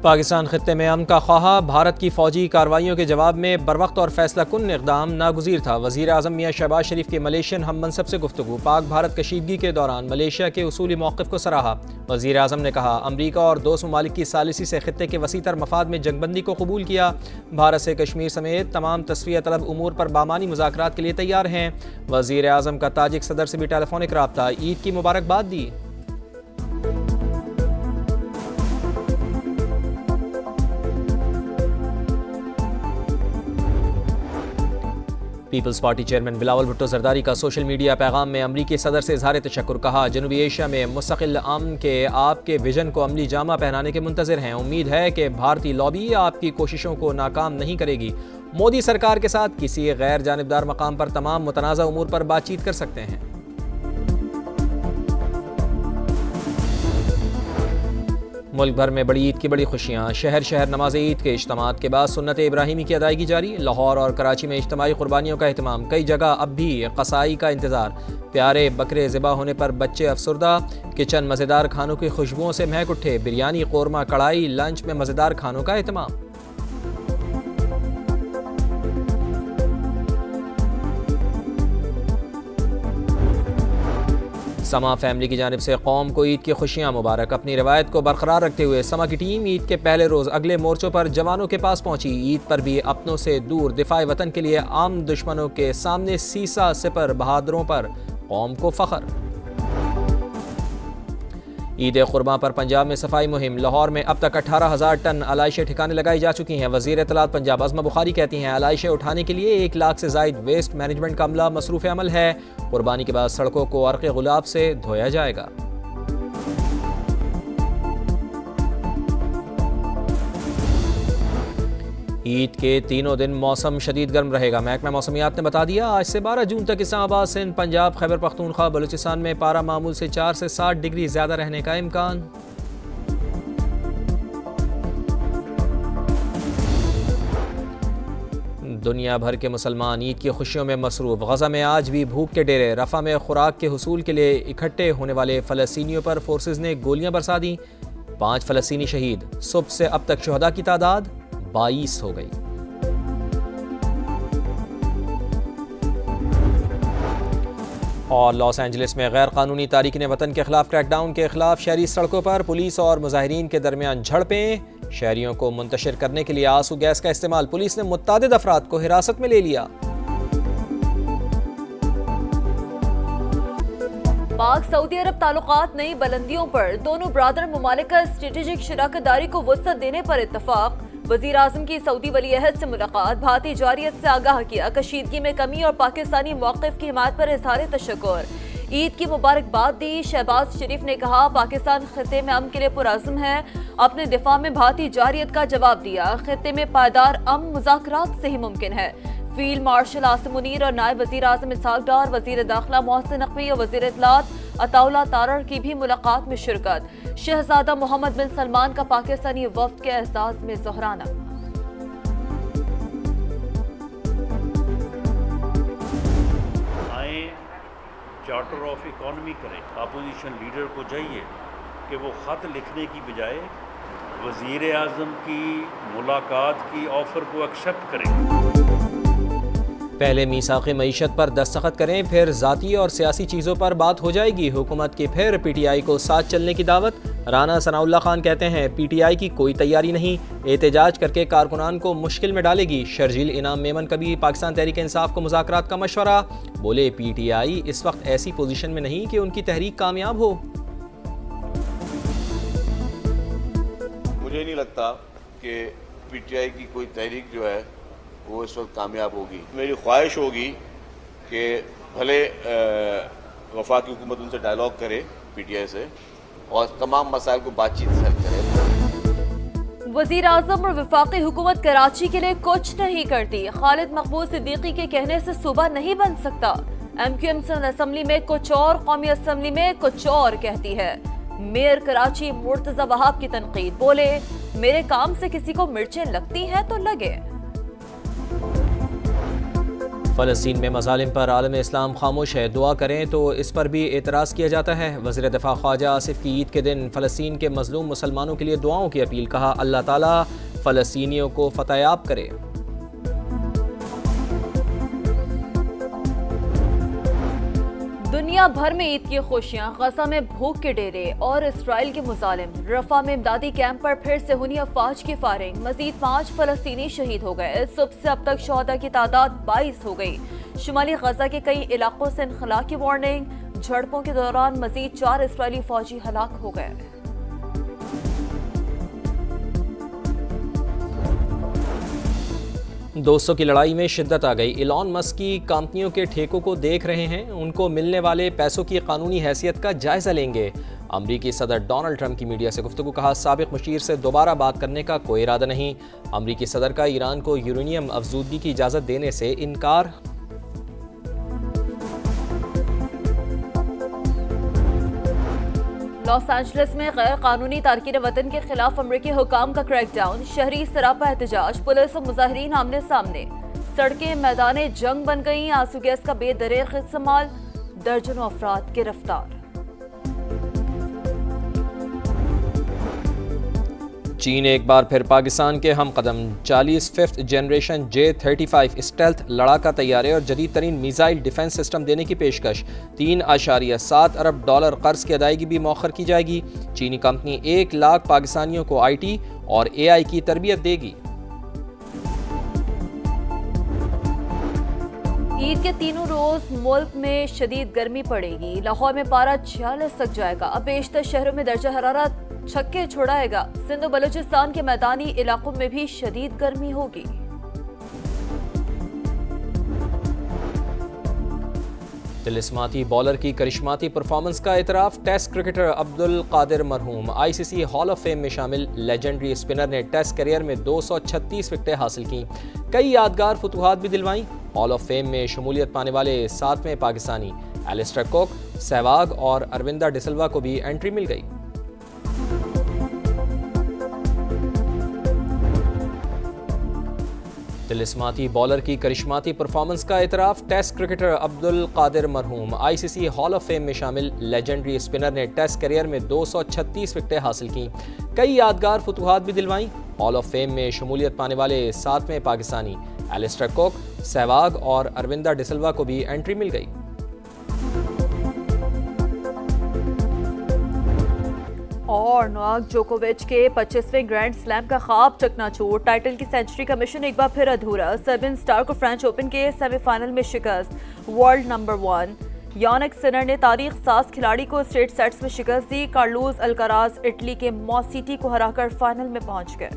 पाकिस्तान खित्ते में अमन का ख्वाहा, भारत की फौजी कार्रवाइयों के जवाब में बरवक्त और फैसला कुन इक़दाम नागुज़ीर था। वज़ीर आज़म मियाँ शहबाज शरीफ के मलेशियन हम मनसब से गुफ्तगू, पाक भारत कशीदगी के दौरान मलेशिया के उसूली मौक़िफ़ को सराहा। वज़ीर आज़म ने कहा, अमरीका और दोस्त ममालिक की सालिसी से खित्ते के वसीतर मफाद में जंगबंदी को कबूल किया। भारत से कश्मीर समेत तमाम तस्वीर तलब उमूर पर बामानी मुज़ाकरात के लिए तैयार हैं। वज़ीर आज़म का ताजिक सदर से भी टेलीफोनिक रब्ता, ईद की मुबारकबाद दी। Peoples Party chairman Bilawal Bhutto Zardari का सोशल मीडिया पैगाम में अमरीकी सदर से इज़हार तशक्कुर, कहा, जनूबी एशिया में मुस्तकिल अमन के आपके विजन को अमली जामा पहनाने के मुंतज़िर हैं। उम्मीद है कि भारतीय लॉबी आपकी कोशिशों को नाकाम नहीं करेगी। मोदी सरकार के साथ किसी गैर जानिबदार मकाम पर तमाम मुतनाज़ा उमूर पर बातचीत कर सकते हैं। मुल्क भर में बड़ी ईद की बड़ी खुशियाँ, शहर शहर नमाज ईद के इज्तिमात के बाद सुन्नत इब्राहिमी की अदायगी जारी। लाहौर और कराची में इज्तिमाई कुर्बानियों का एहतमाम, कई जगह अब भी कसाई का इंतज़ार। प्यारे बकरे ज़िबा होने पर बच्चे अफसरदा, किचन मज़ेदार खानों की खुशबुओं से महक उठे। बिरयानी, कौरमा, कढ़ाई, लंच में मज़ेदार खानों का एहतमाम। समा फैमिली की जानिब से कौम को ईद की खुशियाँ मुबारक। अपनी रवायत को बरकरार रखते हुए समा की टीम ईद के पहले रोज़ अगले मोर्चों पर जवानों के पास पहुंची। ईद पर भी अपनों से दूर दिफाए वतन के लिए आम दुश्मनों के सामने सीसा सिपर बहादुरों पर कौम को फ़ख्र। ईद कुर्बान पर पंजाब में सफाई मुहिम, लाहौर में अब तक 18,000 टन अलाइशें ठिकाने लगाई जा चुकी हैं। वज़ीर इत्तलात पंजाब अज़मा बुखारी कहती हैं, अलाइशें उठाने के लिए 1 लाख से ज़ायद वेस्ट मैनेजमेंट का अमला मसरूफ़ अमल है। कुर्बानी के बाद सड़कों को अर्क़ गुलाब से धोया जाएगा। ईद के तीनों दिन मौसम शदीद गर्म रहेगा। महकमा मौसमियात ने बता दिया, आज से 12 जून तक इस्लामाबाद, सिंध, पंजाब, खैबर पख्तूनख्वा, बलूचिस्तान में पारा मामूल से 4 से 7 डिग्री ज़्यादा रहने का इम्कान। दुनिया भर के मुसलमान ईद की खुशियों में मसरूफ़। गज़ा में आज भी भूख के डेरे, रफ़ा में खुराक के हुसूल के लिए इकट्ठे होने वाले फ़लस्तीनियों पर फोर्सेस ने गोलियां बरसा दी। 5 फ़लस्तीनी शहीद। सुबह से अब तक शुहदा की तादाद 22 हो गई। और लॉस एंजलिस में गैर कानूनी तारीकीन वतन के खिलाफ क्रैकडाउन के खिलाफ शहरी सड़कों पर पुलिस और मुजाहिरीन के दरमियान झड़पें। शहरियों को मुंतशिर करने के लिए आंसू गैस का इस्तेमाल, पुलिस ने मुत्तादिद अफराद को हिरासत में ले लिया। पाक सऊदी अरब ताल्लुकात नई बुलंदियों पर, दोनों ब्रादर ममालिक का स्ट्रेटेजिक शराकतदारी को वुसअत देने पर इत्तफाक। वज़ीर आज़म की सऊदी वली अहद से मुलाकात, भारतीय जारियत से आगाह किया, कशीदगी में कमी और पाकिस्तानी मौक़िफ़ की हिमायत पर इज़हार तशक्कुर। ईद की मुबारकबाद दी। शहबाज शरीफ ने कहा, पाकिस्तान खित्ते में अमन के लिए पुरअज़्म है, अपने दिफा में भारतीय जारियत का जवाब दिया। खित्ते में पायदार अमन मुज़ाकरात से ही मुमकिन है। फील्ड मार्शल आसिम मुनीर और नायब वज़ीर आज़म इसहाक डार, वज़ीर दाखिला मोहसिन नकवी और वज़ीर इत्तलात अताउल्लाह तारड़ की भी मुलाकात में शिरकत। शहजादा मोहम्मद बिन सलमान का पाकिस्तानी वफ़द के एहसास में ज़ोहराना। चार्टर ऑफ इकॉनमी करें। अपोजिशन लीडर को चाहिए कि वो ख़त लिखने की बजाय वज़ीर आज़म की मुलाकात की ऑफ़र को एक्सेप्ट करें। पहले मीसाक़े मईशत पर दस्तखत करें, फिर ज़ाती और सियासी चीज़ों पर बात हो जाएगी। हुकूमत की फिर PTI को साथ चलने की दावत। राना सनाउल्लाह खान कहते हैं, PTI की कोई तैयारी नहीं, एहतजाज करके कारकुनान को मुश्किल में डालेगी। शर्जील इनाम मेमन का भी पाकिस्तान तहरीक इंसाफ को मुज़ाकरात का मशवरा। बोले, PTI इस वक्त ऐसी पोजीशन में नहीं कि उनकी तहरीक कामयाब हो। मुझे नहीं लगता कि PTI की कोई तहरीक जो है वो इस वक्त कामयाब होगी। मेरी ख्वाहिश होगी कि भले वफाकी हुकूमत उनसे डायलॉग करे PTI से और तमाम मसाइल को बातचीत से हल करे। वज़ीर आज़म और वफाकी हुकूमत कराची के लिए कुछ नहीं करती। खालिद मकबूल सिद्दीकी के कहने से सूबा नहीं बन सकता। MQM असम्बली में कुछ और, कौमी असम्बली में कुछ और कहती है। मेयर कराची मुर्तज़ा वहाब की तनकीद, बोले, मेरे काम से किसी को मिर्चें लगती हैं तो लगे। फ़लस्तीन में मज़ालिम पर आलम इस्लाम खामोश है, दुआ करें तो इस पर भी एतराज़ किया जाता है। वज़ीर दिफ़ा ख्वाजा आसिफ की ईद के दिन फ़लस्तीन के मज़लूम मुसलमानों के लिए दुआओं की अपील, कहा अल्लाह ताला फ़लस्तीनियों को फ़तहयाब करे। दुनिया भर में ईद की खुशियां, गजा में भूख के डेरे और इसराइल के मुजालिम। रफा में इमदादी कैंप पर फिर से हुई अफवाज की फायरिंग, मजीद 5 फलस्तीनी शहीद हो गए। सुबह से अब तक शोहदा की तादाद 22 हो गई। शुमाली गजा के कई इलाकों से इनखला की वार्निंग, झड़पों के दौरान मजीद 4 इसराइली फौजी हलाक हो गए। 200 की लड़ाई में शिद्दत आ गई। इलॉन मस्क की कंपनियों के ठेकों को देख रहे हैं, उनको मिलने वाले पैसों की कानूनी हैसियत का जायजा लेंगे। अमरीकी सदर डोनाल्ड ट्रंप की मीडिया से गुफ्तगू, कहा साबिक मुशीर से दोबारा बात करने का कोई इरादा नहीं। अमरीकी सदर का ईरान को यूरेनियम अफजूदगी की इजाज़त देने से इनकार। लॉस एंजलिस में गैर कानूनी तारकीन वतन के खिलाफ अमरीकी हुकाम का क्रैकडाउन, शहरी सरापा एहतजाज, पुलिस और मुजाहिरीन आमने सामने। सड़कें मैदान जंग बन गईं, आंसू गैस का बेदरेग इस्तेमाल, दर्जनों अफराद गिरफ्तार। चीन एक बार फिर पाकिस्तान के हम कदम, 40 5th जनरेशन J-35 स्टेल्थ लड़ाका तैयारे और जदीद तरीन मिसाइल डिफेंस सिस्टम देने की पेशकश। $3.7 अरब कर्ज की अदायगी भी मौखर की जाएगी। चीनी कंपनी 1 लाख पाकिस्तानियों को IT और AI की तरबियत देगी। ईद के तीनों रोज मुल्क में शदीद गर्मी पड़ेगी। लाहौर में पारा 46 तक जाएगा। अब बेशतर शहरों में दर्जा हरारत छक्के छोड़ाएगा। सिंध और बलूचिस्तान के मैदानी इलाकों में भी शदीद गर्मी होगी। तिलिस्माती बॉलर की करिश्माती परफॉर्मेंस का इतराफ, टेस्ट क्रिकेटर अब्दुल कादिर मरहूम ICC हॉल ऑफ फेम में शामिल। लेजेंडरी स्पिनर ने टेस्ट करियर में 236 विकेटें हासिल की, कई यादगार फतूहात भी दिलवाई। हॉल ऑफ फेम में शमूलियत पाने वाले 7वें पाकिस्तानी एलिस्टर कुक, सहवाग और अरविंदा डिसिल्वा को भी एंट्री मिल गई। तिलिस्माती बॉलर की करिश्माती परफॉर्मेंस का इतराफ, टेस्ट क्रिकेटर अब्दुल कादिर मरहूम ICC हॉल ऑफ फेम में शामिल। लेजेंडरी स्पिनर ने टेस्ट करियर में 236 विकेटें हासिल की, कई यादगार फतूहात भी दिलवाई। हॉल ऑफ फेम में शमूलियत पाने वाले 7वें पाकिस्तानी एलिस्टर कुक, सहवाग और अरविंदा डिसिल्वा को भी एंट्री मिल गई। और नोवाक जोकोविच के 25वें ग्रैंड स्लैम का ख्वाब चकनाचूर, टाइटल की सेंचुरी का मिशन एक बार फिर अधूरा। सर्बियन स्टार को फ्रेंच ओपन के सेमीफाइनल में शिकस्त। वर्ल्ड नंबर 1 यानिक सिनर ने तारीख साज खिलाड़ी को स्ट्रेट सेट्स में शिकस्त दी। कार्लोस अल्काराज इटली के मॉसिटी को हराकर फाइनल में पहुंच गए।